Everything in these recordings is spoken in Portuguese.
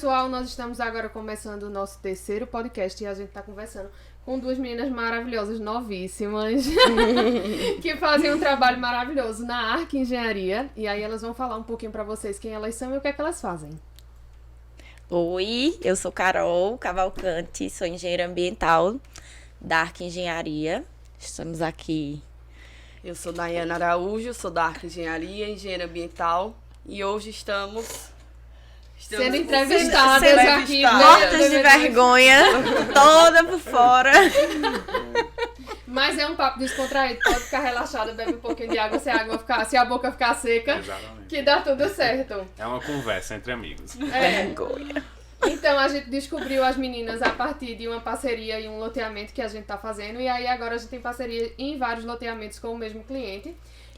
pessoal, nós estamos agora começando o nosso terceiro podcast e a gente está conversando com duas meninas maravilhosas, novíssimas, que fazem um trabalho maravilhoso na Arc Engenharia. E aí elas vão falar um pouquinho para vocês quem elas são e o que é que elas fazem. Oi, eu sou Carol Cavalcante, sou engenheira ambiental da Arc Engenharia. Estamos aqui. Eu sou Daiana Araújo, sou da Arc Engenharia, engenheira ambiental. E hoje estamos sendo entrevistadas aqui. Mortas de vergonha, toda por fora. Mas é um papo descontraído, pode ficar relaxada, bebe um pouquinho de água, se a boca ficar seca, Exatamente. que dá tudo certo. É uma conversa entre amigos. Vergonha. Então, a gente descobriu as meninas a partir de uma parceria e um loteamento que a gente tá fazendo. E aí, agora a gente tem parceria em vários loteamentos com o mesmo cliente.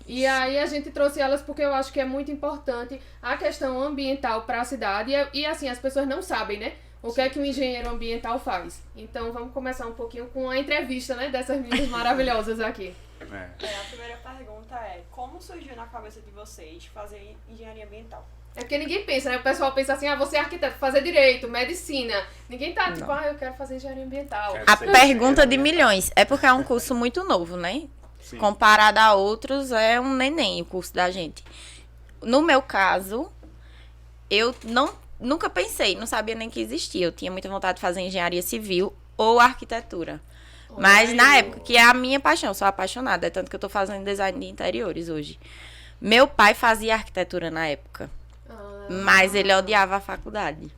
E aí, a gente trouxe elas porque eu acho que é muito importante a questão ambiental para a cidade. E assim, as pessoas não sabem, né? O que é que um engenheiro ambiental faz. Então, vamos começar um pouquinho com a entrevista, né? Dessas meninas maravilhosas aqui. A primeira pergunta é: como surgiu na cabeça de vocês fazer engenharia ambiental? É porque ninguém pensa, né? O pessoal pensa assim, você é arquiteto, fazer direito, medicina. Ninguém tá tipo, eu quero fazer engenharia ambiental. A pergunta de milhões é porque é um curso muito novo, né? Sim. Comparado a outros, é um neném o curso da gente. No meu caso, eu nunca pensei, não sabia nem que existia. Eu tinha muita vontade de fazer engenharia civil ou arquitetura. Mas na época, que é a minha paixão, eu sou apaixonada. É tanto que eu tô fazendo design de interiores hoje. Meu pai fazia arquitetura na época. Mas ele odiava a faculdade.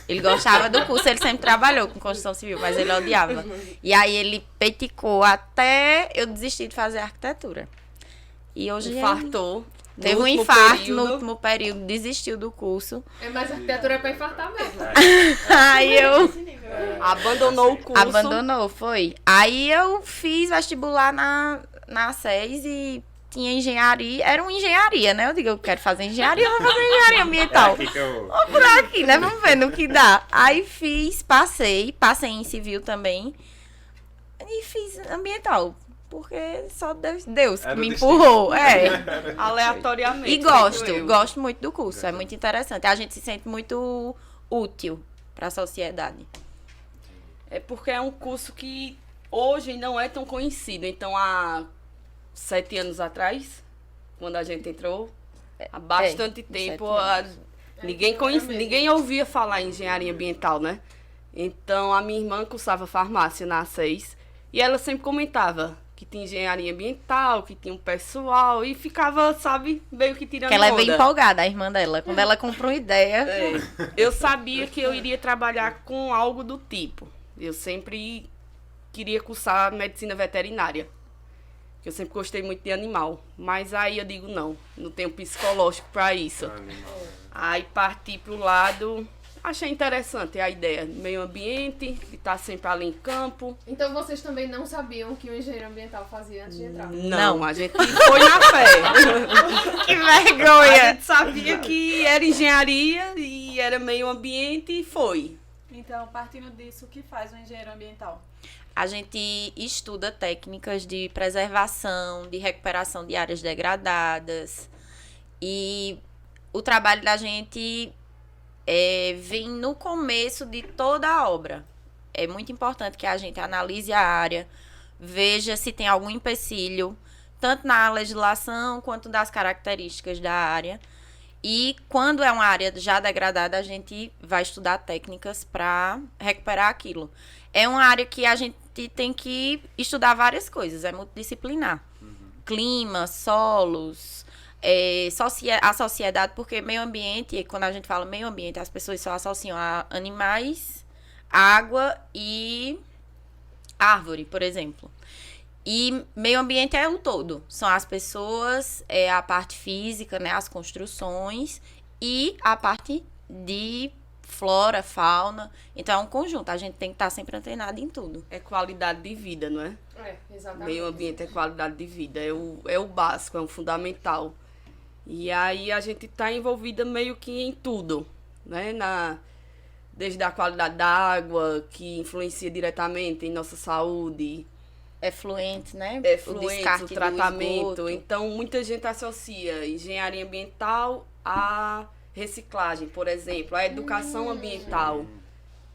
Ele gostava do curso, ele sempre trabalhou com construção civil, mas ele odiava. E aí ele peticou até eu desistir de fazer arquitetura. E hoje Infartou. teve um infarto no último período, desistiu do curso. Mas arquitetura é pra infartar mesmo. Aí eu... Abandonou o curso. Abandonou, foi. Aí eu fiz vestibular na SES e tinha engenharia. Era uma engenharia, né? Eu digo, eu quero fazer engenharia, vou fazer engenharia ambiental. Aqui que eu... Vamos por aqui, né? Vamos ver no que dá. Aí passei em civil também. E fiz ambiental. Porque só Deus que Era o me destino. empurrou. Aleatoriamente. E gosto muito do curso. É muito interessante. A gente se sente muito útil para a sociedade. É porque é um curso que hoje não é tão conhecido. Então, há 7 anos atrás, quando a gente entrou, há bastante tempo, 7 anos. ninguém ouvia falar em engenharia ambiental, né? Então, a minha irmã cursava farmácia na A6 e ela sempre comentava que tinha engenharia ambiental, que tinha um pessoal e ficava, sabe, meio que tirando Porque ela é bem onda. empolgada, a irmã dela. Quando ela comprou uma ideia... Eu sabia que eu iria trabalhar com algo do tipo. Eu sempre queria cursar medicina veterinária. Eu sempre gostei muito de animal. Mas aí eu digo, não tenho psicológico para isso. Aí parti pro lado, achei interessante a ideia. Meio ambiente, de estar sempre ali em campo. Então vocês também não sabiam que o engenheiro ambiental fazia antes de entrar? Não, a gente foi na fé. Que A vergonha! gente sabia que era engenharia e era meio ambiente e foi. Então, partindo disso, o que faz um engenheiro ambiental? A gente estuda técnicas de preservação, de recuperação de áreas degradadas. E o trabalho da gente vem no começo de toda a obra. É muito importante que a gente analise a área, veja se tem algum empecilho, tanto na legislação quanto das características da área. E quando é uma área já degradada, a gente vai estudar técnicas para recuperar aquilo. É uma área que a gente tem que estudar várias coisas, é multidisciplinar. Clima, solos, a sociedade, porque meio ambiente, quando a gente fala meio ambiente, as pessoas só associam a animais, água e árvore, por exemplo. E meio ambiente é o todo. São as pessoas, a parte física, né, as construções e a parte de flora, fauna. Então é um conjunto. A gente tem que estar sempre antenado em tudo. É qualidade de vida, não é? Exatamente. Meio ambiente é qualidade de vida. É o básico, é o fundamental. E aí a gente está envolvida meio que em tudo, né? Desde a qualidade da água, que influencia diretamente em nossa saúde. Efluente, né? Efluentes, o tratamento. Do esgoto. Então, muita gente associa engenharia ambiental a reciclagem, por exemplo, a educação ambiental.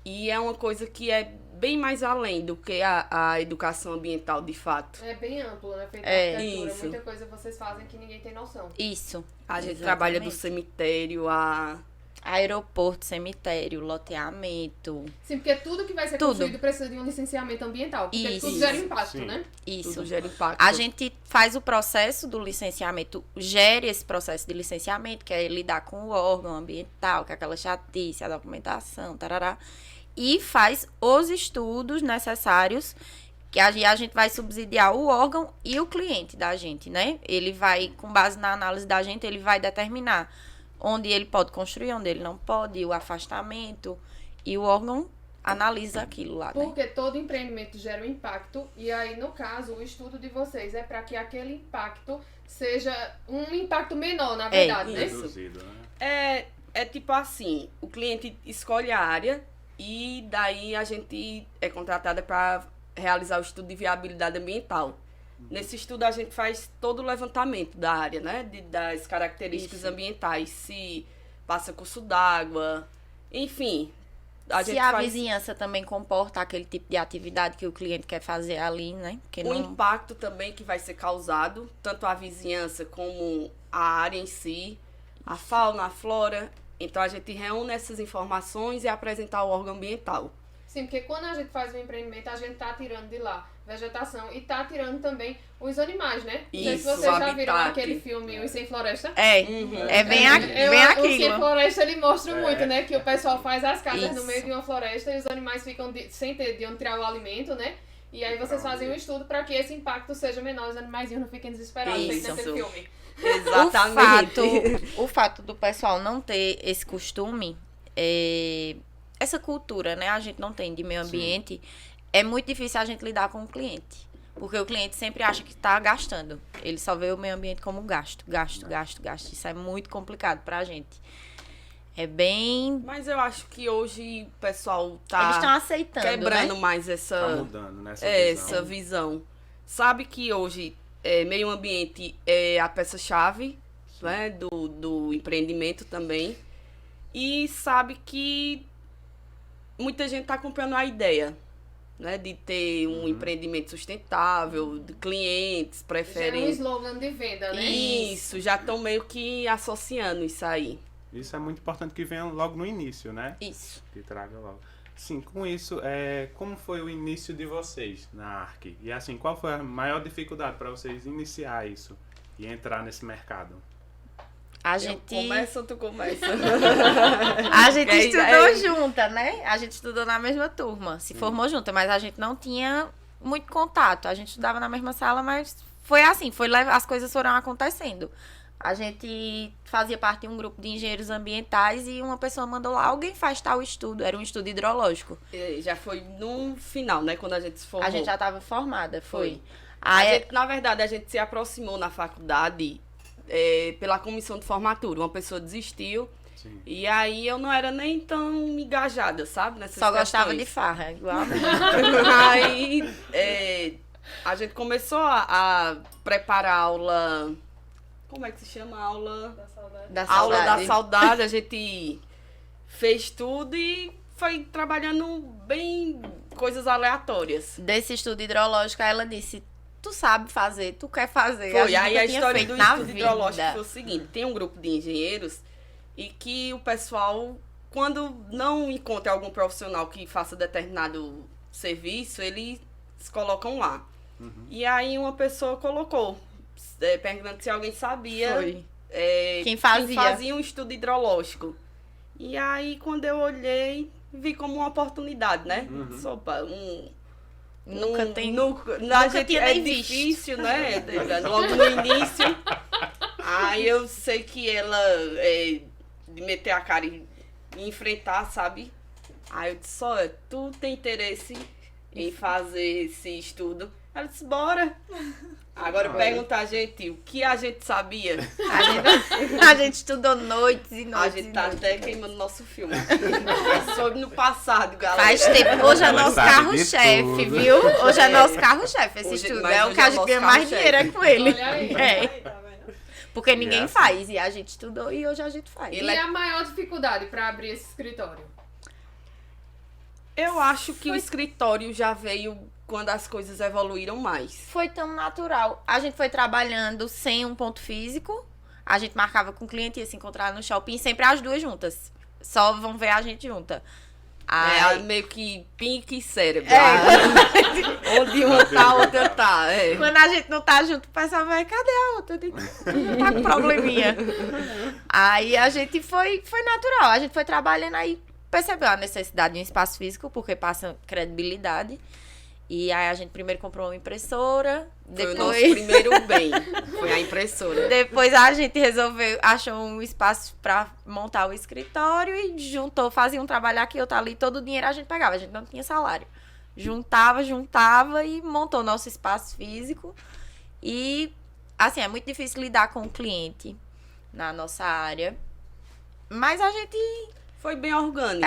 E é uma coisa que é bem mais além do que a educação ambiental, de fato. É bem amplo, né? Feito É, arquitetura, isso. muita coisa vocês fazem que ninguém tem noção. Isso. A gente Exatamente. trabalha do cemitério a... Aeroporto, cemitério, loteamento. Sim, porque tudo que vai ser Tudo. construído precisa de um licenciamento ambiental. Porque Isso. tudo gera impacto, Sim. né? Isso. Tudo gera impacto. A gente faz o processo do licenciamento, gere esse processo de licenciamento, que é lidar com o órgão ambiental, que é aquela chatice, a documentação, tarará, e faz os estudos necessários, que a gente vai subsidiar o órgão e o cliente da gente, né? Ele vai, com base na análise da gente, ele vai determinar onde ele pode construir, onde ele não pode, o afastamento, e o órgão analisa aquilo lá, né? Porque todo empreendimento gera um impacto. E aí, no caso, o estudo de vocês é para que aquele impacto seja um impacto menor, na verdade, né? isso. Reduzido, né? É tipo assim, o cliente escolhe a área e daí a gente é contratada para realizar o estudo de viabilidade ambiental. Nesse estudo a gente faz todo o levantamento da área, né? Das características Isso. ambientais, se passa curso d'água, enfim. Se a vizinhança também comporta aquele tipo de atividade que o cliente quer fazer ali, né? Que O impacto também que vai ser causado, tanto a vizinhança como a área em si, a fauna, a flora. Então a gente reúne essas informações e apresenta ao órgão ambiental. Sim, porque quando a gente faz um empreendimento, a gente tá tirando de lá vegetação e tá tirando também os animais, né? Não sei se Isso, vocês o já viram habitat. aquele filme Os Sem Floresta. É, Uhum. é bem, Eu- bem O Sem aquilo. Floresta, ele mostra muito, né? Que o pessoal faz as casas no Isso. meio de uma floresta e os animais ficam sem ter de onde tirar o alimento, né? E aí vocês fazem um estudo para que esse impacto seja menor, os animaizinhos não fiquem desesperados, feito Isso. naquele filme. Exatamente. O fato do pessoal não ter esse costume, essa cultura, né? A gente não tem de meio ambiente, é muito difícil a gente lidar com o cliente. Porque o cliente sempre acha que está gastando. Ele só vê o meio ambiente como gasto. Isso é muito complicado pra gente. É bem... Mas eu acho que hoje o pessoal Eles tá estão aceitando, quebrando né? mais Tá essa, mudando nessa essa visão. Sabe que hoje meio ambiente é a peça-chave, né, do empreendimento também. E sabe que muita gente está comprando a ideia, né, de ter um empreendimento sustentável, de clientes Já é um preferem. slogan de venda, né? Isso, já estão meio que associando isso aí. Isso é muito importante que venha logo no início, né? Isso. Que traga logo. Sim, com isso, como foi o início de vocês na ARC? E assim, qual foi a maior dificuldade para vocês iniciar isso e entrar nesse mercado? A Eu gente... começo ou tu começa? A gente Que estudou ideia. junta, né? A gente estudou na mesma turma, se formou junta, mas a gente não tinha muito contato. A gente estudava na mesma sala, mas foi assim, as coisas foram acontecendo. A gente fazia parte de um grupo de engenheiros ambientais e uma pessoa mandou lá, alguém faz tal estudo, era um estudo hidrológico. Já foi no final, né, quando a gente se formou. A gente já estava formada, foi. A Aí, gente, na verdade, a gente se aproximou na faculdade pela comissão de formatura. Uma pessoa desistiu. Sim. E aí eu não era nem tão engajada, sabe? Nessas só gostava de questões. farra, igual a mim. Aí a gente começou a preparar a aula. Como é que se chama? A aula. Da Aula da saudade. saudade. A gente fez tudo e foi trabalhando bem coisas aleatórias. Desse estudo hidrológico, aí ela disse, tu sabe fazer, tu quer fazer. Foi, aí nunca a tinha história feito do na estudo vida. hidrológico foi o seguinte, tem um grupo de engenheiros e que o pessoal, quando não encontra algum profissional que faça determinado serviço, eles se colocam lá. E aí uma pessoa colocou, perguntando se alguém sabia Foi. quem fazia. fazia um estudo hidrológico. E aí quando eu olhei, vi como uma oportunidade, né? Sopa, Nunca tem... a gente tinha é nem visto. difícil, né? Logo no início. Aí eu sei que ela de meter a cara e enfrentar, sabe? Aí eu disse, olha, tu tem interesse em fazer esse estudo? Ela disse, bora. Agora pergunta a gente o que a gente sabia. A gente estudou noites e A noites gente e tá noites. até queimando nosso filme. É sobre no passado, galera. Faz tempo. Hoje é Ela nosso sabe de carro-chefe, tudo. viu? Hoje é nosso carro-chefe esse Hoje- estudo. mas É o hoje que é a o gente nosso ganha mais carro-chefe. dinheiro é com ele. Olha aí. É. Aí, tá vendo? Porque ninguém assim. faz. E a gente estudou e hoje a gente faz. E a maior dificuldade pra abrir esse escritório? Eu acho que o escritório já veio quando as coisas evoluíram mais. Foi tão natural. A gente foi trabalhando sem um ponto físico. A gente marcava com o cliente, ia se encontrar no shopping, sempre as duas juntas. Só vão ver a gente junta. Aí, Meio que pique e cérebro. É. Onde uma tá, a outra tá. É. quando a gente não tá junto, o pessoal vai, cadê a outra? Tá com probleminha. Aí a gente foi natural. A gente foi trabalhando, aí percebeu a necessidade de um espaço físico, porque passa credibilidade. E aí a gente primeiro comprou uma impressora, Foi o nosso depois... primeiro bem. Foi a impressora. Depois a gente achou um espaço pra montar o escritório e juntou, fazia um trabalho aqui, outro ali, todo o dinheiro a gente pegava, a gente não tinha salário. Juntava e montou nosso espaço físico. E, assim, é muito difícil lidar com o cliente na nossa área, mas a gente... Foi bem orgânico.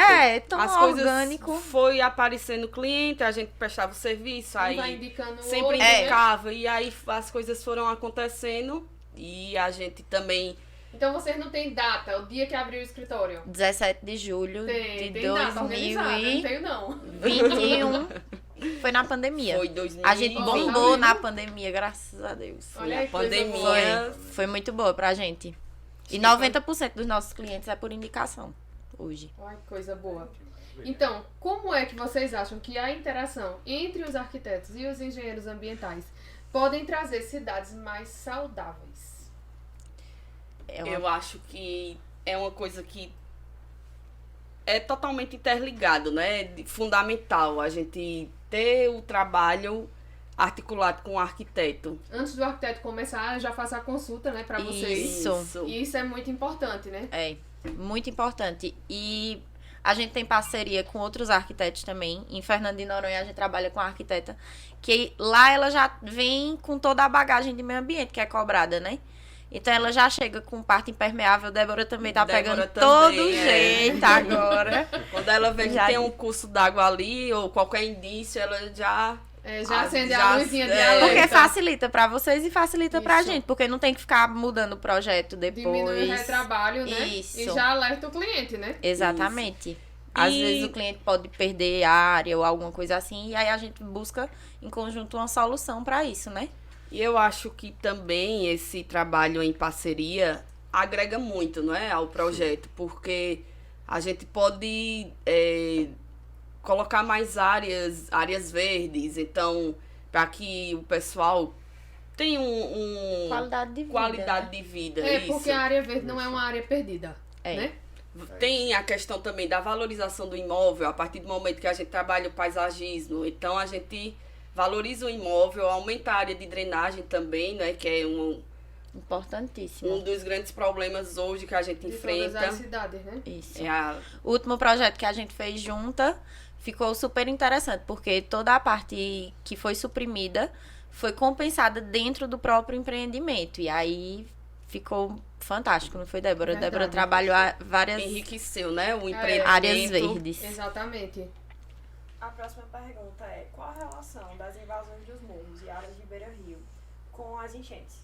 tão As coisas orgânico. foi aparecendo cliente, a gente prestava o serviço, Vai aí indicando o sempre outro, né? indicava. E aí as coisas foram acontecendo e a gente também... Então vocês não têm data, o dia que abriu o escritório? 17 de julho Tem de data organizada, não tenho não. 2021. Foi na pandemia. Foi 2020. A gente bombou na pandemia, graças a Deus. Olha a aí, coisa pandemia... Foi muito boa pra gente. E Sim, 90% dos nossos clientes é por indicação hoje. Ai, que coisa boa. Então, como é que vocês acham que a interação entre os arquitetos e os engenheiros ambientais podem trazer cidades mais saudáveis? Eu acho que é uma coisa que é totalmente interligado, né? Fundamental a gente ter o trabalho articulado com o arquiteto. Antes do arquiteto começar, eu já faço a consulta, né, pra vocês. Isso. E isso é muito importante, né? É, muito importante. E a gente tem parceria com outros arquitetos também. Em Fernando de Noronha a gente trabalha com a arquiteta, que lá ela já vem com toda a bagagem de meio ambiente que é cobrada, né? Então ela já chega com parte impermeável. Débora também tá Débora pegando também, todo jeito agora. Quando ela vê que Já- tem um curso d'água ali ou qualquer indício, ela já... Já acende já- a luzinha de é. alerta. Porque facilita pra vocês e facilita pra Isso. gente. Porque não tem que ficar mudando o projeto depois. Diminui o retrabalho, né? Isso. E já alerta o cliente, né? Exatamente. Às E- vezes o cliente pode perder área ou alguma coisa assim. E aí a gente busca em conjunto uma solução pra isso, né? E eu acho que também esse trabalho em parceria agrega muito, não é, ao projeto, porque a gente pode colocar mais áreas verdes, então, para que o pessoal tenha Qualidade de vida. qualidade né? de vida. É, isso. porque a área verde não é uma área perdida, É. né? Tem a questão também da valorização do imóvel, a partir do momento que a gente trabalha o paisagismo. Então, a gente valoriza o imóvel, aumenta a área de drenagem também, né? Que é um Importantíssimo. dos grandes problemas hoje que a gente De todas enfrenta. as cidades, né? Isso. É a... O último projeto que a gente fez junta ficou super interessante, porque toda a parte que foi suprimida foi compensada dentro do próprio empreendimento. E aí ficou fantástico, não foi, Débora? Verdade. Débora trabalhou várias enriqueceu, né? O áreas empreendimento. verdes. Exatamente. A próxima pergunta é: qual a relação das invasões dos morros e áreas de beira-rio com as enchentes?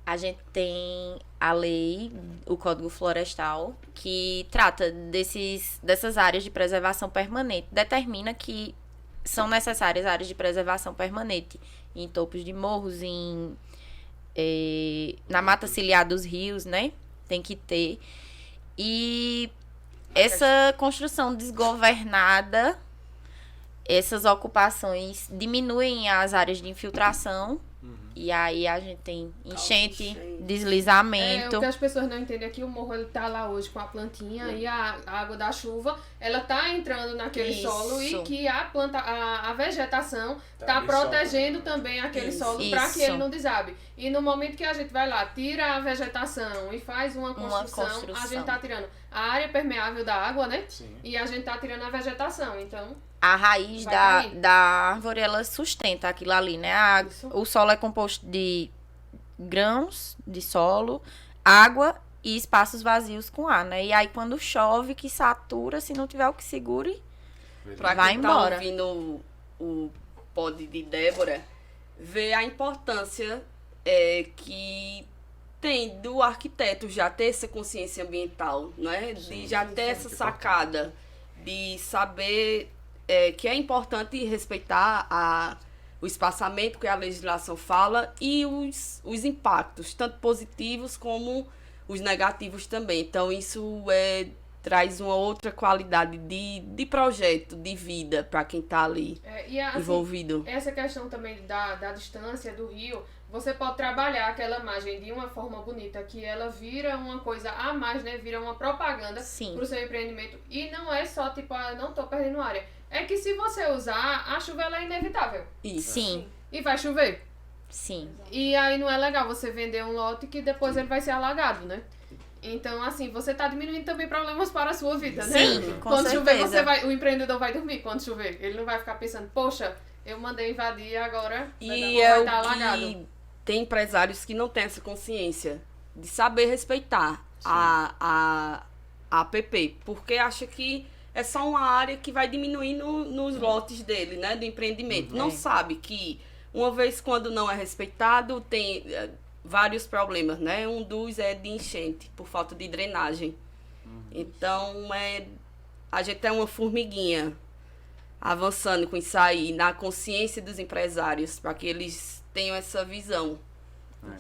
A gente tem a lei, o Código Florestal, que trata dessas áreas de preservação permanente. Determina que são necessárias áreas de preservação permanente em topos de morros, na mata ciliar dos rios, né? Tem que ter. E essa construção desgovernada, essas ocupações diminuem as áreas de infiltração. E aí a gente tem enchente, enchente. deslizamento. O que as pessoas não entendem é que o morro ele tá lá hoje com a plantinha e a água da chuva, ela tá entrando naquele Isso. solo e que a vegetação Tá tá absorvendo. protegendo também aquele Isso. solo para que Isso. ele não desabe. E no momento que a gente vai lá, tira a vegetação e faz uma construção, a gente tá tirando a área permeável da água, né? Sim. E a gente tá tirando a vegetação, então... A raiz Vai da, cair. da árvore, ela sustenta aquilo ali, né? Isso. O solo é composto de grãos de solo, água e espaços vazios com ar, né? E aí quando chove, que satura, se não tiver o que segure, Pra Vai quem embora. tá ouvindo o pod de Débora, ver a importância que Tem do arquiteto já ter essa consciência ambiental, né? De já ter essa sacada, de saber que é importante respeitar o espaçamento que a legislação fala e os impactos, tanto positivos como os negativos também. Então, isso traz uma outra qualidade de projeto, de vida para quem está ali Assim, envolvido. Essa questão também da distância do rio, você pode trabalhar aquela imagem de uma forma bonita, que ela vira uma coisa a mais, né? Vira uma propaganda Sim. pro seu empreendimento. E não é só, tipo, não tô perdendo área. É que se você usar, a chuva ela é inevitável. Isso. Sim, E vai chover. sim. E aí não é legal você vender um lote que depois ele vai ser alagado, né? Então, assim, você tá diminuindo também problemas para a sua vida, né? Sim, com Quando chover, certeza. o empreendedor vai dormir quando chover. Ele não vai ficar pensando, poxa, eu mandei invadir e agora E vai é estar o alagado. que tem empresários que não têm essa consciência de saber respeitar a APP, porque acha que é só uma área que vai diminuir nos lotes dele, né, do empreendimento. Não sabe que, uma vez quando não é respeitado, tem vários problemas, né? Um dos é de enchente, por falta de drenagem. Então, a gente é uma formiguinha avançando com isso aí, na consciência dos empresários, para que eles tenham essa visão.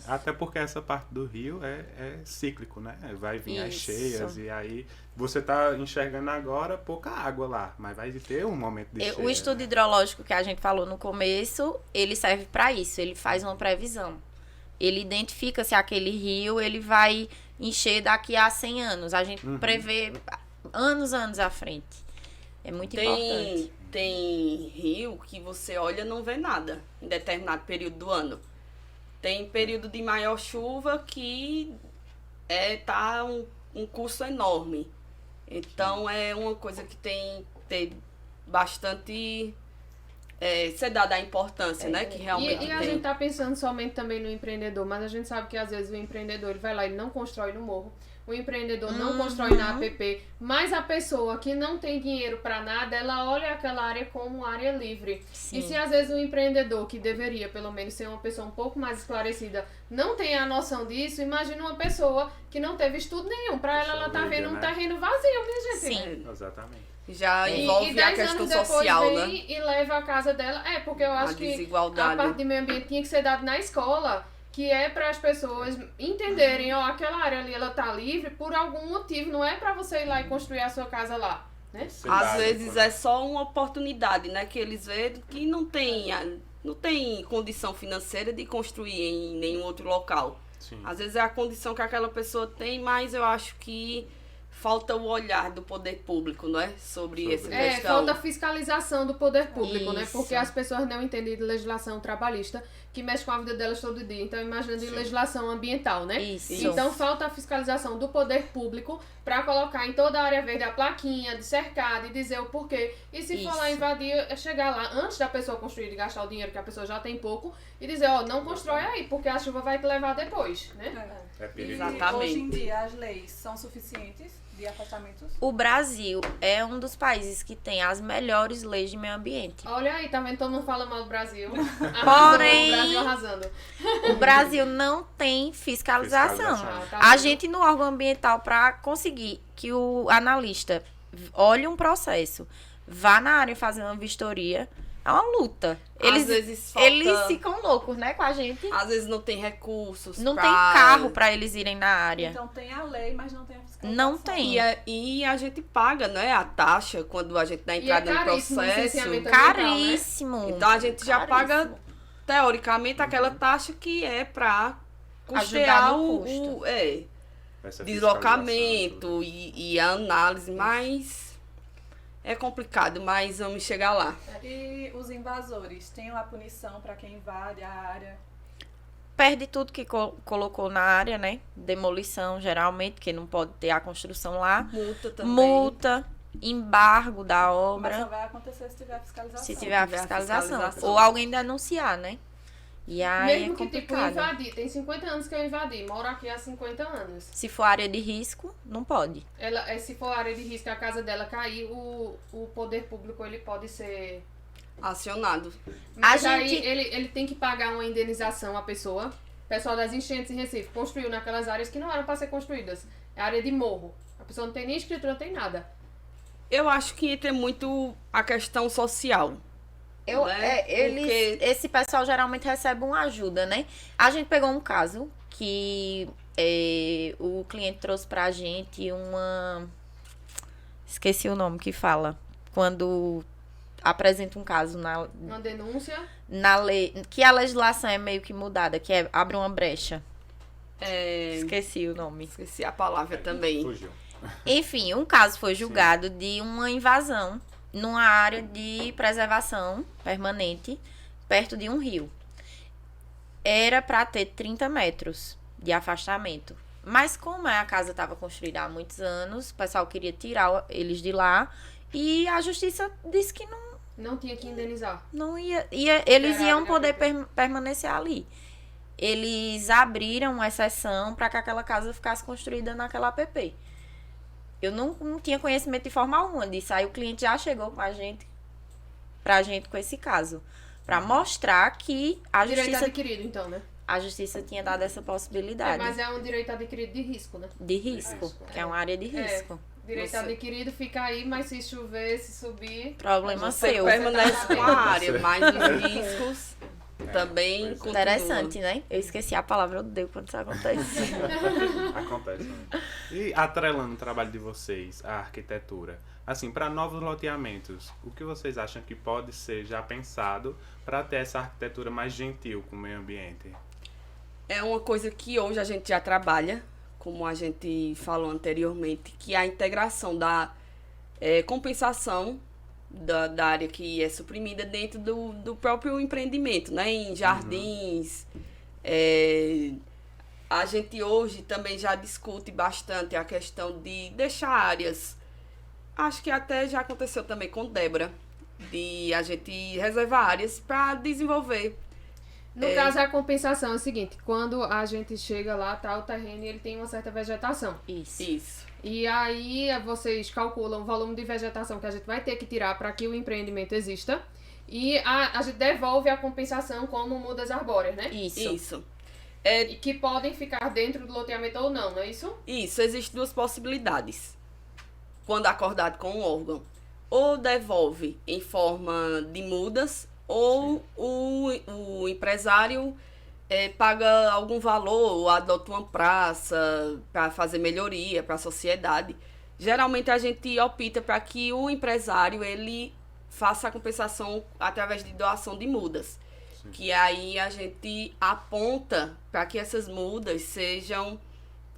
Até porque essa parte do rio é cíclico, né? Vai vir as Isso. cheias e aí você tá enxergando agora pouca água lá, mas vai ter um momento de cheia. O estudo hidrológico que a gente falou no começo, ele serve para isso, ele faz uma previsão. Ele identifica se aquele rio ele vai encher daqui a 100 anos. A gente prevê anos à frente. É muito importante. Tem rio que você olha e não vê nada em determinado período do ano. Tem período de maior chuva que tá um curso enorme. Então, é uma coisa que tem bastante ser dada a importância, né? Que realmente E a tem. gente tá pensando somente também no empreendedor, mas a gente sabe que às vezes o empreendedor ele vai lá e não constrói no morro. O empreendedor não constrói na APP, mas a pessoa que não tem dinheiro para nada, ela olha aquela área como área livre. Sim. E se às vezes o empreendedor, que deveria pelo menos ser uma pessoa um pouco mais esclarecida, não tem a noção disso, imagina uma pessoa que não teve estudo nenhum. Para ela tá leiga, vendo um né? terreno vazio, minha gente. Sim. Exatamente. Já E envolve a 10 questão anos depois social, vem né? e leva a casa dela. Porque eu acho que a desigualdade. parte de meio ambiente tinha que ser dada na escola, que é para as pessoas entenderem, aquela área ali ela tá livre por algum motivo, não é para você ir lá e construir a sua casa lá, né? Às vezes é só uma oportunidade, né? Que eles veem que não tem condição financeira de construir em nenhum outro local. Sim. Às vezes é a condição que aquela pessoa tem, mas eu acho que falta o olhar do poder público, não é? Sobre essa questão. Falta fiscalização do poder público, né? Isso. Porque as pessoas não entendem de legislação trabalhista que mexe com a vida delas todo dia. Então, imagina de legislação ambiental, né? Isso. Então, falta a fiscalização do poder público para colocar em toda a área verde a plaquinha de cercado e dizer o porquê. E se for lá Isso. invadir, chegar lá antes da pessoa construir e gastar o dinheiro que a pessoa já tem pouco e dizer, não constrói aí, porque a chuva vai te levar depois, né? É E perigoso. Exatamente. hoje em dia as leis são suficientes de afastamentos? O Brasil é um dos países que tem as melhores leis de meio ambiente. Olha aí, tá vendo? Todo mundo fala mal do Brasil. Porém- O Brasil arrasando. O Brasil não tem fiscalização. Fiscalização. Tá A vendo? gente no órgão ambiental, para conseguir que o analista olhe um processo, vá na área fazer uma vistoria, é uma luta. Às vezes falta- Eles ficam loucos, né, com a gente. Às vezes não tem recursos. Não pra- tem carro para eles irem na área. Então tem a lei, mas não tem a fiscalização. Não tem. E a gente paga, né, a taxa quando a gente dá entrada no caríssimo o processo. licenciamento ambiental, né? Caríssimo. Então a gente já Caríssimo. paga, teoricamente, aquela taxa que é para Ajudar custear no o custo. Essa deslocamento e a análise, mas é complicado, mas vamos chegar lá. E os invasores, tem uma punição para quem invade a área? Perde tudo que colocou na área, né? Demolição, geralmente, porque não pode ter a construção lá. Multa também. Multa, embargo da Mas obra. só vai acontecer se tiver a fiscalização. Se tiver a tiver a fiscalização. fiscalização. Ou alguém denunciar, né? E aí Mesmo é que, tipo, complicado. invadir. Tem 50 anos que eu invadi. Moro aqui há 50 anos. Se for área de risco, não pode. Se for área de risco, a casa dela cair, o poder público, ele pode ser... Acionado. Mas A aí gente- ele tem que pagar uma indenização à pessoa. pessoal das enchentes em Recife construiu naquelas áreas que não eram para ser construídas. É área de morro. A pessoa não tem nem escritura, não tem nada. Eu acho que entra muito a questão social. Né? Esse pessoal geralmente recebe uma ajuda, né? A gente pegou um caso que o cliente trouxe pra gente uma... Esqueci o nome que fala. Quando apresenta um caso Uma denúncia. na lei, que a legislação é meio que mudada, que abre uma brecha. Esqueci o nome. Esqueci a palavra também. Fugiu. Enfim, um caso foi julgado de uma invasão numa área de preservação permanente, perto de um rio. Era para ter 30 metros de afastamento. Mas como a casa estava construída há muitos anos, o pessoal queria tirar eles de lá e a justiça disse que Não tinha que indenizar. não ia eles Era iam área poder APP. permanecer ali. Eles abriram uma exceção para que aquela casa ficasse construída naquela APP. Eu não tinha conhecimento de forma alguma disso. Aí o cliente já chegou pra gente com esse caso. Pra mostrar que Direito adquirido, então, né? a justiça tinha dado essa possibilidade Mas é um direito adquirido de risco, né? de risco, que é uma área de risco. Direito adquirido fica aí, mas se chover, se subir... Problema Você seu. permanece Você com tá a área, mas os riscos também pois é. continuam. Interessante, né? Eu esqueci a palavra, eu odeio quando isso acontece. Acontece. Né? E atrelando o trabalho de vocês à arquitetura, assim, para novos loteamentos, o que vocês acham que pode ser já pensado para ter essa arquitetura mais gentil com o meio ambiente? É uma coisa que hoje a gente já trabalha, como a gente falou anteriormente, que é a integração da compensação da área que é suprimida dentro do próprio empreendimento, né? Em jardins. A gente hoje também já discute bastante a questão de deixar áreas. Acho que até já aconteceu também com Débora, de a gente reservar áreas para desenvolver. No caso, a compensação é o seguinte, quando a gente chega lá, tá o terreno e ele tem uma certa vegetação. Isso. E aí vocês calculam o volume de vegetação que a gente vai ter que tirar para que o empreendimento exista. E a gente devolve a compensação como mudas arbóreas, né? Isso. E que podem ficar dentro do loteamento ou não é isso? Isso, existem duas possibilidades. Quando acordado com o órgão. Ou devolve em forma de mudas, ou o empresário paga algum valor, ou adota uma praça para fazer melhoria para a sociedade. Geralmente a gente opta para que o empresário ele faça a compensação através de doação de mudas. Sim. Que aí a gente aponta para que essas mudas sejam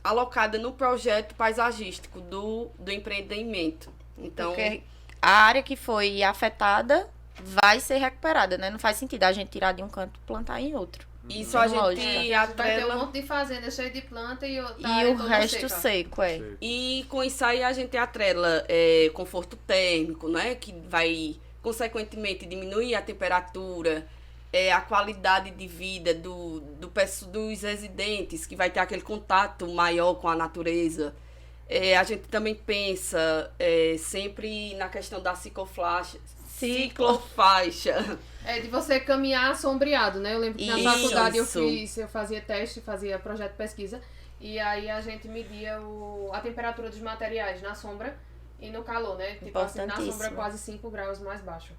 alocadas no projeto paisagístico do empreendimento. Então, Porque a área que foi afetada vai ser recuperada, né? Não faz sentido a gente tirar de um canto e plantar em outro. isso a Lógica. gente A gente vai ter um atrela. monte de fazenda cheia de planta e E área o toda resto seca. seco, é. Sei. E com isso aí a gente atrela conforto térmico, né? Que vai, consequentemente, diminuir a temperatura, a qualidade de vida dos residentes, que vai ter aquele contato maior com a natureza. A gente também pensa sempre na questão da ciclofaixa. De você caminhar sombreado, né? Eu lembro que na Isso. faculdade eu fazia teste, fazia projeto de pesquisa, e aí a gente media a temperatura dos materiais na sombra e no calor, né? Tipo assim, na Importantíssimo. sombra quase 5 graus mais baixo.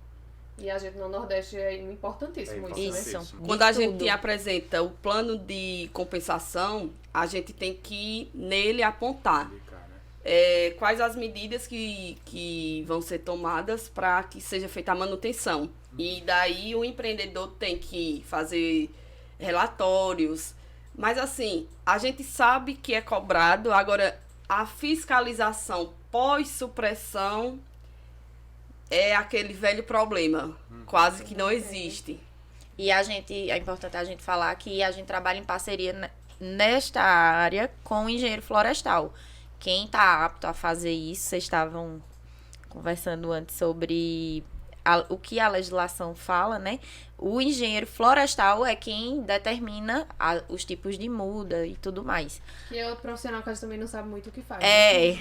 E a gente no Nordeste é importantíssimo isso, né? Isso. Quando De a tudo. gente apresenta o plano de compensação, a gente tem que nele apontar Indicar, né? quais as medidas que vão ser tomadas para que seja feita a manutenção. E daí o empreendedor tem que fazer relatórios. Mas assim, a gente sabe que é cobrado, agora a fiscalização pós-supressão é aquele velho problema, quase que não existe. E é importante a gente falar que a gente trabalha em parceria nesta área com o engenheiro florestal. Quem está apto a fazer isso, vocês estavam conversando antes sobre o que a legislação fala, né? O engenheiro florestal é quem determina os tipos de muda e tudo mais. Que é outro profissional que a gente também não sabe muito o que faz. É,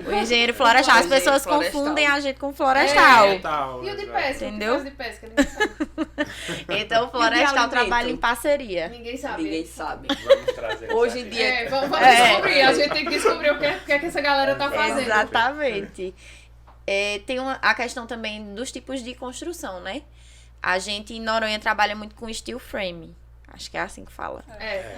o engenheiro florestal. As Engenheiro pessoas florestal. confundem a gente com florestal. Tal, E o de exato. pesca? Entendeu? O que faz de pesca? Ninguém sabe. Então, o florestal alimento? trabalha em parceria. Ninguém sabe. Ninguém sabe. Vamos trazer Hoje em essa dia- É, vamos É. descobrir. A gente tem que descobrir o que é que essa galera tá fazendo. Exatamente. Tem a questão também dos tipos de construção, né? A gente em Noronha trabalha muito com steel frame. Acho que é assim que fala. É.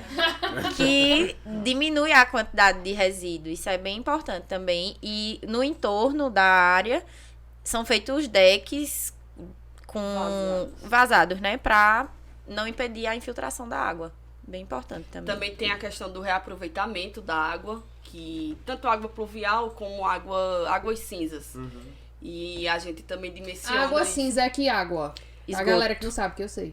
Que diminui a quantidade de resíduo. Isso é bem importante também. E no entorno da área são feitos decks com vazados, né? Pra não impedir a infiltração da água. Bem importante também. Também tem a questão do reaproveitamento da água, que tanto água pluvial como águas cinzas. E a gente também dimensiona Água isso. cinza é que água? A Esgoto. galera que não sabe, que eu sei.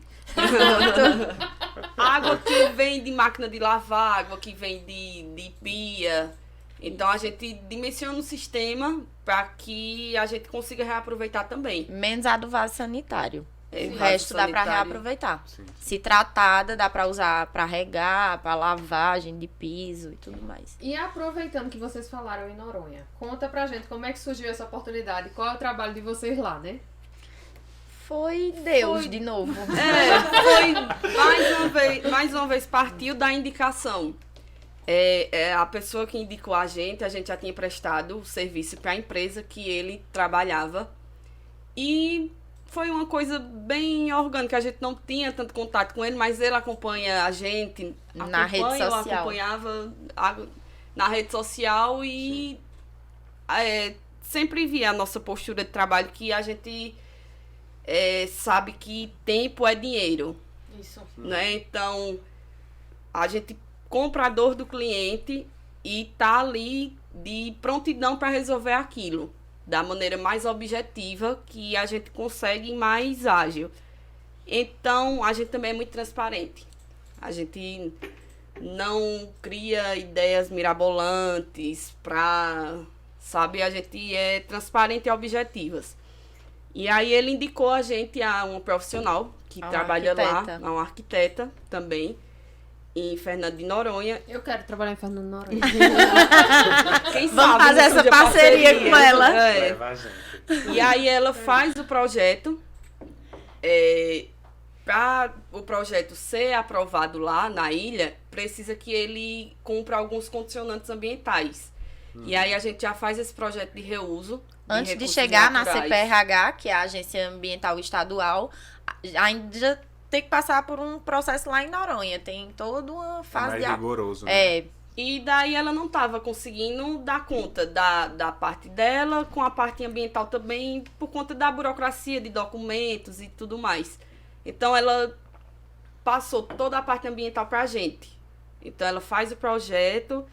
Água que vem de máquina de lavar, água que vem de pia. Então a gente dimensiona o sistema para que a gente consiga reaproveitar também. Menos a do vaso sanitário. É, O vaso resto dá pra sanitário. reaproveitar. Sim. Se tratada, dá pra usar pra regar, pra lavagem de piso e tudo mais. E aproveitando que vocês falaram em Noronha, conta pra gente como é que surgiu essa oportunidade, qual é o trabalho de vocês lá, né? Foi Deus de novo. Foi mais uma vez partiu da indicação. A pessoa que indicou a gente já tinha prestado o serviço para a empresa que ele trabalhava. E foi uma coisa bem orgânica, a gente não tinha tanto contato com ele, mas ele acompanha a gente. Na rede Eu social. acompanhava na rede social e sempre via a nossa postura de trabalho, que a gente sabe que tempo é dinheiro, Isso. né? Então, a gente compra a dor do cliente e tá ali de prontidão para resolver aquilo da maneira mais objetiva que a gente consegue e mais ágil. Então, a gente também é muito transparente. A gente não cria ideias mirabolantes sabe? A gente é transparente e objetivas. E aí ele indicou a gente a uma profissional que A uma trabalha arquiteta. lá, uma arquiteta também, em Fernando de Noronha. Eu quero trabalhar em Fernando de Noronha. Quem Vamos sabe fazer não essa surge a parceria com ela. Leva a gente. E aí ela faz o projeto. Para o projeto ser aprovado lá na ilha, precisa que ele cumpra alguns condicionantes ambientais. E aí a gente já faz esse projeto de reuso. Antes de recursos chegar na naturais. CPRH, que é a Agência Ambiental Estadual, ainda tem que passar por um processo lá em Noronha. Tem toda uma fase Mais de... rigoroso, né? E daí ela não estava conseguindo dar conta da parte dela, com a parte ambiental também, por conta da burocracia de documentos e tudo mais. Então ela passou toda a parte ambiental para a gente. Então ela faz o projeto,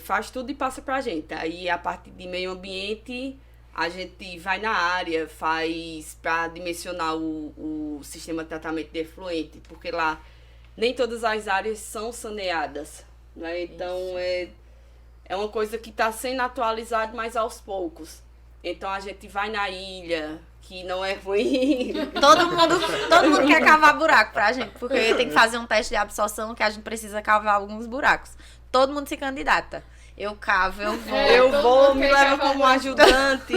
faz tudo e passa para a gente. Aí a parte de meio ambiente, a gente vai na área, faz para dimensionar o sistema de tratamento de efluente, porque lá nem todas as áreas são saneadas. Né? Então é uma coisa que está sendo atualizada, mas aos poucos. Então a gente vai na ilha, que não é ruim. Todo mundo quer cavar buraco pra gente, porque tem que fazer um teste de absorção que a gente precisa cavar alguns buracos. Todo mundo se candidata. Eu cavo, eu vou. É, Eu todo vou, mundo me quer leva cavar como ajudante.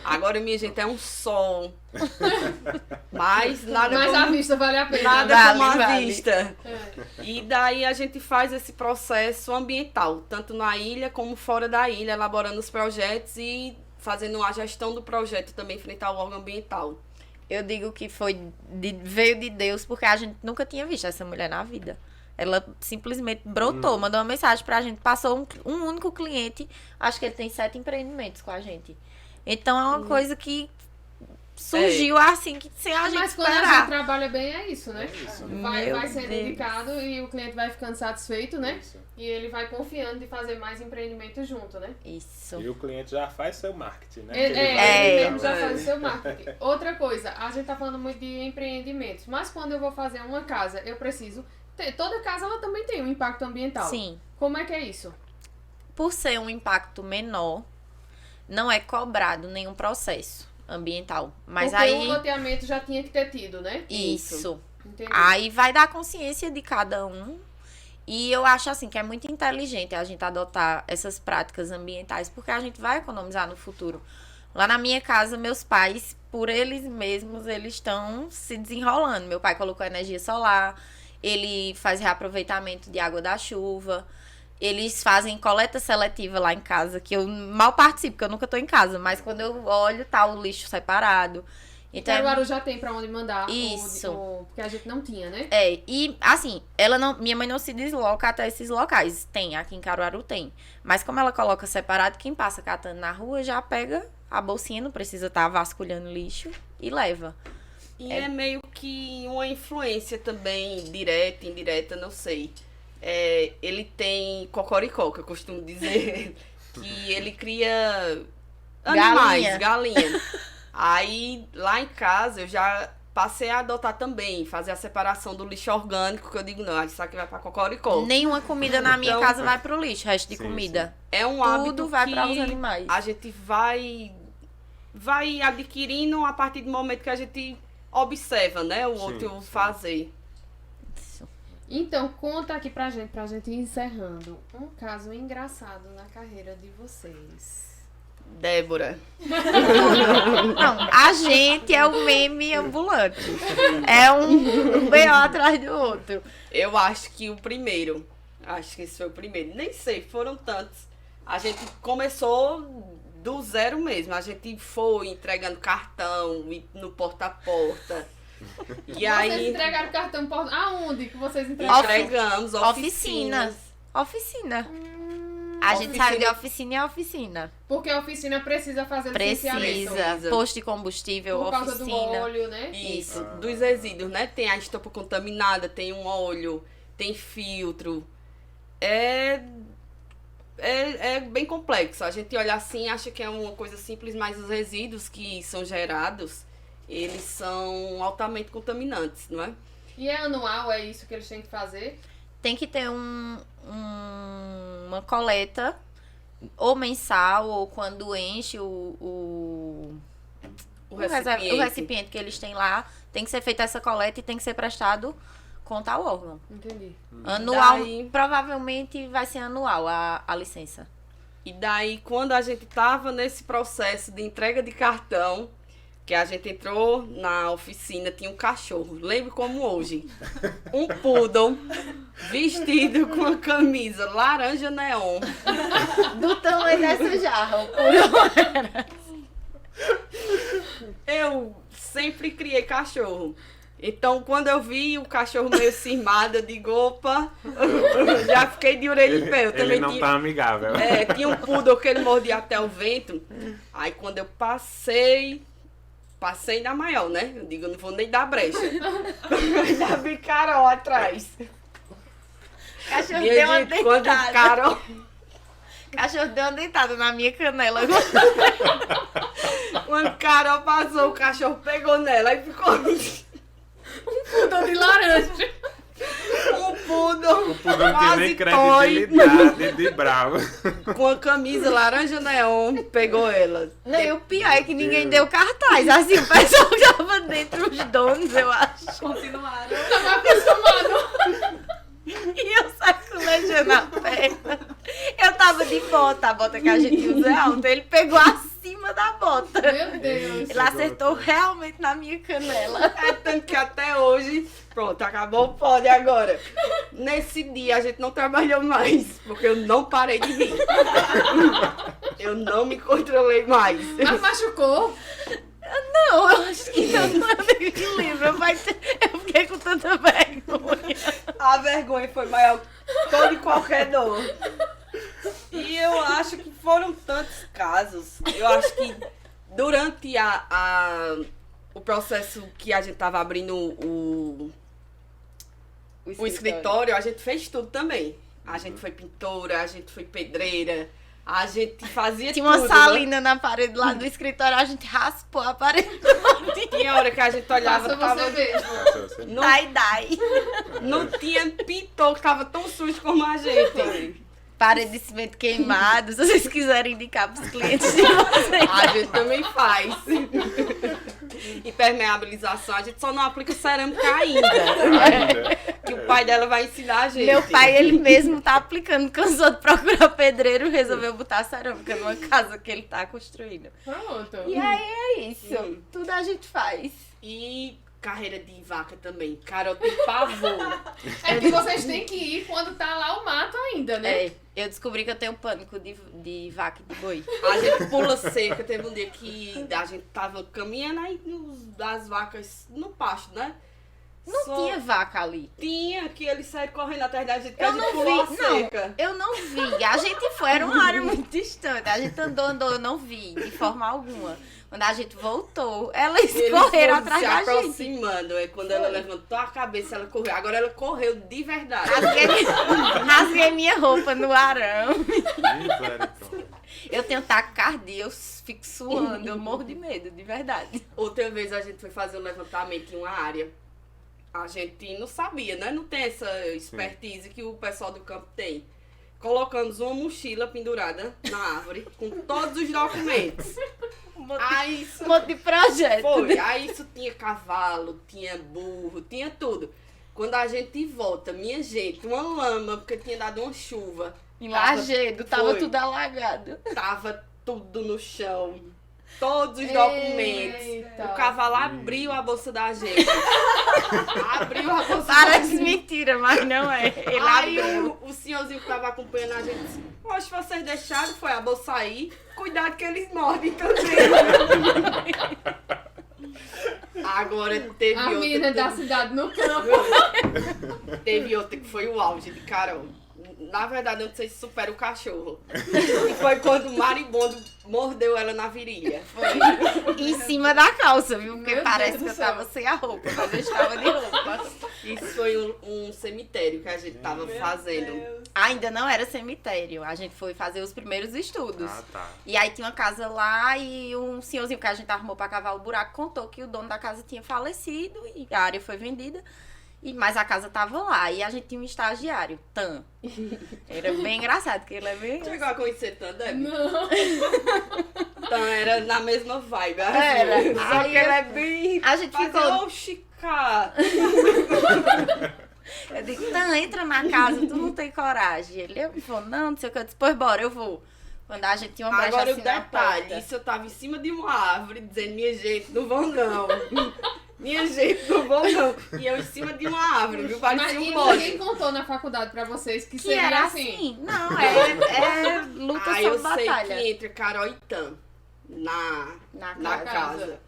Agora, minha gente, é um sol. Mas nada Mas como, a vista vale a pena. nada Vale, como a vale. vista. É. E daí a gente faz esse processo ambiental, tanto na ilha como fora da ilha, elaborando os projetos e fazendo a gestão do projeto também frente ao órgão ambiental. Eu digo que veio de Deus, porque a gente nunca tinha visto essa mulher na vida. Ela simplesmente brotou, mandou uma mensagem pra gente, passou um único cliente, acho que ele tem 7 empreendimentos com a gente. Então é uma coisa que surgiu assim, que sem a gente Mas quando a gente esperar. trabalha bem, é isso, né? É isso. Vai Meu sendo Deus. indicado e o cliente vai ficando satisfeito, né? Isso. E ele vai confiando de fazer mais empreendimentos junto, né? Isso. E o cliente já faz seu marketing, né? Ele, Que ele vai ele legal. mesmo já faz o seu marketing. Outra coisa, a gente tá falando muito de empreendimentos, mas quando eu vou fazer uma casa, eu preciso toda casa ela também tem um impacto ambiental. Sim. Como é que é isso? Por ser um impacto menor, não é cobrado nenhum processo. ambiental. Mas Porque aí... o loteamento já tinha que ter tido, né? Isso. Entendi. Aí vai dar consciência de cada um. E eu acho assim que é muito inteligente a gente adotar essas práticas ambientais, porque a gente vai economizar no futuro. Lá na minha casa, meus pais, por eles mesmos, eles estão se desenrolando. Meu pai colocou energia solar, ele faz reaproveitamento de água da chuva, eles fazem coleta seletiva lá em casa, que eu mal participo, porque eu nunca tô em casa, mas quando eu olho, tá o lixo separado. Então, Caruaru já tem pra onde mandar. Isso. Porque a gente não tinha, né? e assim, minha mãe não se desloca até esses locais. Tem, aqui em Caruaru tem. Mas como ela coloca separado, quem passa catando na rua já pega a bolsinha, não precisa estar vasculhando lixo e leva. E é meio que uma influência também, direta, indireta, não sei. Ele tem cocoricó, que eu costumo dizer, que ele cria animais, galinha. Aí, lá em casa, eu já passei a adotar também, fazer a separação do lixo orgânico, que eu digo, não, isso aqui vai pra cocoricó. Nenhuma comida na minha Então, casa vai pro lixo, resto de sim, comida. É um hábito Tudo vai que para os animais. a gente vai adquirindo a partir do momento que a gente observa, né, o outro fazer. Isso. Então, conta aqui pra gente ir encerrando. Um caso engraçado na carreira de vocês. Débora. Não, a gente é o meme ambulante. É um B.O. atrás do outro. Eu acho que o primeiro. Acho que esse foi o primeiro. Nem sei, foram tantos. A gente começou do zero mesmo. A gente foi entregando cartão no porta a porta. E Vocês aí entregaram o cartão por... Aonde que vocês entregaram? entregamos oficinas. Oficina. A gente saiu de oficina em oficina. Porque a oficina precisa fazer licenciamento. Precisa. Posto de combustível, Por causa oficina. do óleo, né? Isso, dos resíduos, né? Tem a estopa contaminada, tem um óleo, tem filtro. É bem complexo. A gente olha assim, acha que é uma coisa simples, mas os resíduos que são gerados, eles são altamente contaminantes, não é? E é anual, é isso que eles têm que fazer? Tem que ter uma coleta, ou mensal, ou quando enche o recipiente que eles têm lá, tem que ser feita essa coleta e tem que ser prestado conta ao órgão. Entendi. Anual, Daí- provavelmente vai ser anual a licença. E daí, quando a gente tava nesse processo de entrega de cartão, que a gente entrou na oficina, tinha um cachorro, lembro como hoje, um poodle vestido com uma camisa laranja neon. Do tamanho dessa jarra. Eu sempre criei cachorro. Então, quando eu vi o cachorro meio cismado, eu digo, opa, já fiquei de orelha em pé. Eu Ele também não tinha, tá amigável. tinha um poodle que ele mordia até o vento. Aí, quando eu passei ainda maior, né? Eu digo, eu não vou nem dar brecha. Já vi Carol atrás. Cachorro E deu uma eu digo, quando dentada. Carol... Cachorro deu uma dentada na minha canela. Quando Carol passou, o cachorro pegou nela e ficou... Poodle de laranja. Um poodle O Pudão não tinha quase nem toy, credibilidade de bravo. com a camisa laranja neon, pegou ela. Não, e o pior é que ninguém deu cartaz. Assim, o pessoal tava dentro, os donos, eu acho. Continuaram. Tava acostumado. E eu sacolejando a perna. Eu tava de bota, a bota que a gente usa é alta. Ele pegou acima da bota. Meu Deus. Ele acertou realmente na minha canela. É tanto que até hoje, pronto, acabou o pódio agora. Nesse dia a gente não trabalhou mais, porque eu não parei de rir. Eu não me controlei mais. Mas machucou? Não, eu acho que não é equilíbrio. Eu fiquei com tanta vergonha. A vergonha foi maior que toda e qualquer dor. E eu acho que foram tantos casos. Eu acho que durante o processo que a gente tava abrindo o escritório, a gente fez tudo também. A gente foi pintora, a gente foi pedreira, a gente fazia Tinha tudo. uma salina na parede lá do escritório, a gente raspou a parede. Tinha hora que a gente olhava, Faça tava... você mesmo. Não, Dai. não tinha pintor que tava tão sujo como a gente. parede de cimento queimado, se vocês quiserem indicar pros clientes de vocês. A gente também faz. Impermeabilização, a gente só não aplica cerâmica ainda. Que o pai dela vai ensinar a gente. Meu pai, ele mesmo tá aplicando, cansou de procurar pedreiro, resolveu botar cerâmica numa casa que ele tá construindo. Pronto. E aí é isso, tudo a gente faz. E carreira de vaca também. Cara, eu tenho pavor. É que vocês têm que ir quando tá lá o mato ainda, né? É, eu descobri que eu tenho pânico de vaca e de boi. A gente pula cerca. Teve um dia que a gente tava caminhando aí das vacas no pasto, né? Não tinha vaca ali. Tinha, que eles saíram correndo atrás da gente, que Eu a gente não pulou a vi, não. cerca. Eu não vi. A gente foi, era uma área muito distante. A gente andou, eu não vi, de forma alguma. Quando a gente voltou, elas Eles correram foram atrás se da gente. aproximando. É quando ela levantou a cabeça, ela correu. Agora ela correu de verdade. Rasguei minha roupa no arame. Misericórdia. Eu tenho taquicardia, eu fico suando, eu morro de medo, de verdade. Outra vez a gente foi fazer um levantamento em uma área. A gente não sabia, né? Não tem essa expertise que o pessoal do campo tem. Colocamos uma mochila pendurada na árvore com todos os documentos. Aí isso Um monte de projeto. foi. Aí isso tinha cavalo, tinha burro, tinha tudo. Quando a gente volta, minha gente, uma lama, porque tinha dado uma chuva. Em Lajedo, tava Foi. tudo alagado. Tava tudo no chão. Todos os documentos. Eita. O cavalo abriu a bolsa da gente. Abriu a bolsa da Parece gente. mentira, mas não é. Ele Aí abriu. o senhorzinho que tava acompanhando a gente disse, hoje vocês deixaram, foi a bolsa aí. Cuidado que eles mordem também. Agora teve A outra. mina da cidade no campo. Teve outra que foi o auge de Carol. Na verdade, eu não sei se supera o cachorro. E foi quando o maribondo mordeu ela na virilha. Em cima da calça, viu? Porque Meu parece Deus que eu do céu. tava sem a roupa, mas eu estava de roupa. Isso foi um cemitério que a gente tava fazendo. Deus. Ainda não era cemitério, a gente foi fazer os primeiros estudos. Ah, tá. E aí tinha uma casa lá e um senhorzinho que a gente arrumou pra cavar o buraco contou que o dono da casa tinha falecido e a área foi vendida. Mas a casa tava lá e a gente tinha um estagiário, Tan. Era bem engraçado, porque ele é bem... Chegou a conhecer Tan, Debbie? Não. Tan era na mesma vibe. assim. Era. Só que ele é bem... A gente ficou... Fazer, oxi, cara. Eu digo, Tan, entra na casa, tu não tem coragem. Ele falou, não sei o que. Eu disse, pois bora, eu vou. Quando a gente tinha uma brecha Agora o assim na detalhe, porta. isso eu tava em cima de uma árvore dizendo, minha gente, não vão não. Minha gente, não vão não. E eu em cima de uma árvore, viu? Mas Parecia e um bode. ninguém contou na faculdade pra vocês que Que seria era assim. assim. Não, é luta Aí eu sobre sei batalha. que entre Carol e Tan na Na casa.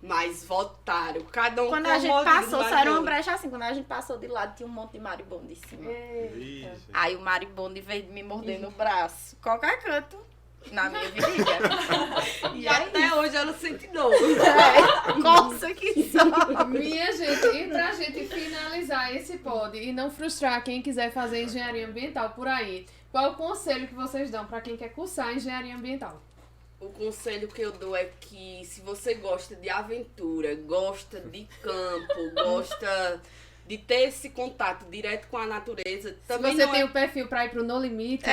Mas votaram. Cada um Quando com a gente mordida passou, do só era uma maribondo. brecha assim. Quando a gente passou de lado, tinha um monte de maribondo em cima. Vixe. Aí o maribondo, em vez de me morder no braço, qualquer canto, na minha virilha. E até hoje ela sente dor. Coça que só. Minha gente, e pra gente finalizar esse pod e não frustrar quem quiser fazer engenharia ambiental por aí, qual o conselho que vocês dão pra quem quer cursar engenharia ambiental? O conselho que eu dou é que se você gosta de aventura, gosta de campo, gosta de ter esse contato direto com a natureza, também Se você não tem é... o perfil pra ir pro No Limite,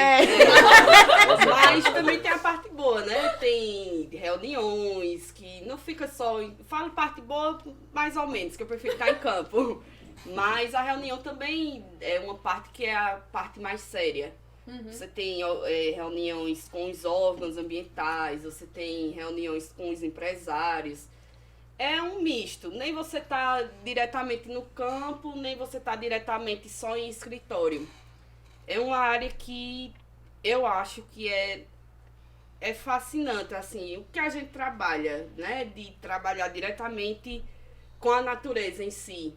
Mas também tem a parte boa, né? Tem reuniões que não fica só... Falo parte boa, mais ou menos, que eu prefiro estar em campo. Mas a reunião também é uma parte que é a parte mais séria. Você tem reuniões com os órgãos ambientais, você tem reuniões com os empresários. É um misto. Nem você tá diretamente no campo, nem você tá diretamente só em escritório. É uma área que eu acho que é fascinante, assim, o que a gente trabalha, né? De trabalhar diretamente com a natureza em si.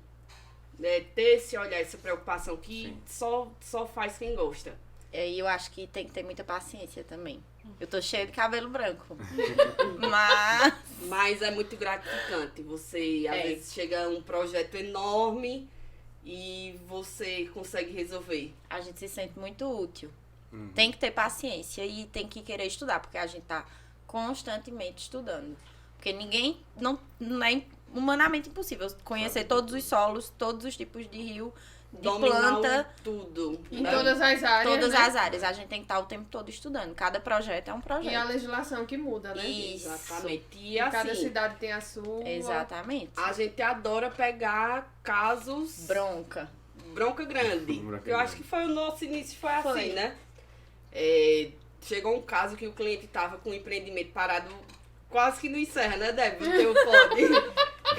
Ter esse olhar, essa preocupação que só faz quem gosta. E eu acho que tem que ter muita paciência também. Eu tô cheia de cabelo branco. Mas Mas é muito gratificante. Você, às vezes, chega a um projeto enorme e você consegue resolver. a gente se sente muito útil. Tem que ter paciência e tem que querer estudar, porque a gente tá constantemente estudando. Porque ninguém, não é humanamente impossível conhecer todos os solos, todos os tipos de rio, dominar planta. tudo. Em né? todas as áreas, Todas né? as áreas. A gente tem que estar o tempo todo estudando. Cada projeto é um E a projeto. legislação que muda, né? Isso. Exatamente. E Cada assim, cidade tem a sua. Exatamente. a gente adora pegar casos Bronca. bronca grande. Bronca Eu acho grande. que foi o nosso início, foi Foi. assim, né? Chegou um caso que o cliente estava com o empreendimento parado, quase que não encerra, né, Débora? O teu pode.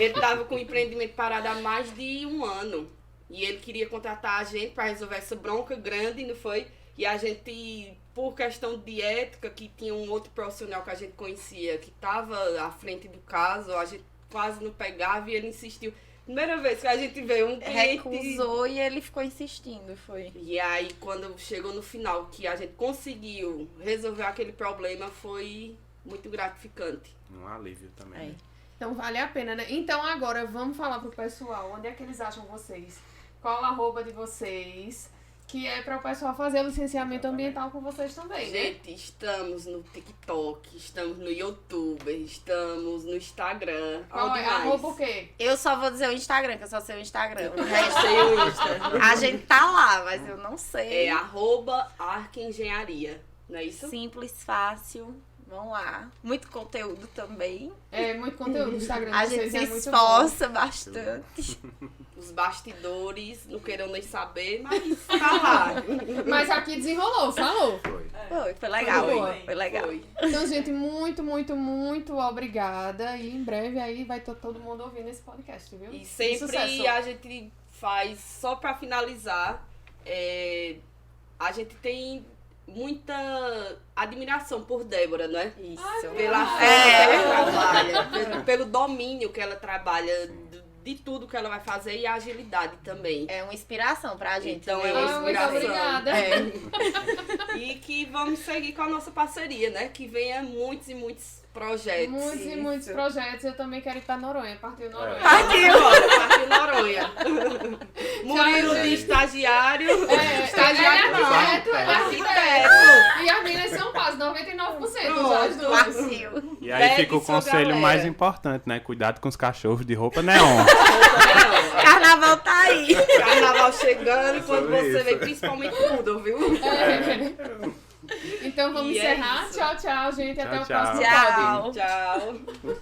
Ele estava com o empreendimento parado há mais de um ano. E ele queria contratar a gente para resolver essa bronca grande, não foi? E a gente, por questão de ética, que tinha um outro profissional que a gente conhecia, que estava à frente do caso, a gente quase não pegava e ele insistiu. Primeira vez que a gente vê um cliente... Recusou e ele ficou insistindo, foi. E aí, quando chegou no final, que a gente conseguiu resolver aquele problema, foi muito gratificante. Um alívio também. É. né? Então vale a pena, né? Então agora vamos falar pro pessoal onde é que eles acham vocês. Qual o arroba de vocês. Que é para o pessoal fazer o licenciamento ambiental com vocês também, né? Gente, estamos no TikTok, estamos no YouTube, estamos no Instagram. Qual Onde é? mais? Arroba o quê? Eu só vou dizer o Instagram, que eu só sei o Instagram. O Eu resto, sei o Insta. a gente tá lá, mas eu não sei. É @arquengenharia, não é isso? Simples, fácil. Vão lá. Muito conteúdo também. É muito conteúdo no Instagram de A gente vocês, se é muito esforça bastante. Os bastidores, não queiram nem saber, mas tá lá. bom. Mas aqui desenrolou, falou. Foi. Foi legal. Foi. Foi legal. Foi. Então, gente, muito, muito, muito obrigada. E em breve aí vai todo mundo ouvindo esse podcast, viu? E sempre Sucesso. a gente faz, só pra finalizar, a gente tem muita admiração por Débora, né? Isso. Pela forma É. que ela trabalha, pelo domínio que ela trabalha, de tudo que ela vai fazer e a agilidade também. É uma inspiração pra gente. Então né? é uma Ah, muito inspiração. obrigada. É. E que vamos seguir com a nossa parceria, né? Que venha muitos e muitos projetos. Muitos e muitos projetos. Eu também quero ir pra Noronha. Partiu Noronha. Partiu Noronha. Murilo de estagiário. Estagiário não. arquiteto, Arquiteto. E as meninas são quase 99%, já as Pronto. duas. Fácil. E aí Pegue fica o sua conselho galera. mais importante, né? Cuidado com os cachorros de roupa neon. Carnaval tá aí. Carnaval chegando, quando Sobre você isso. vem, principalmente tudo, viu? Então vamos E é encerrar. isso. Tchau, tchau, gente. Até o Tchau, próximo tchau. pod. Tchau.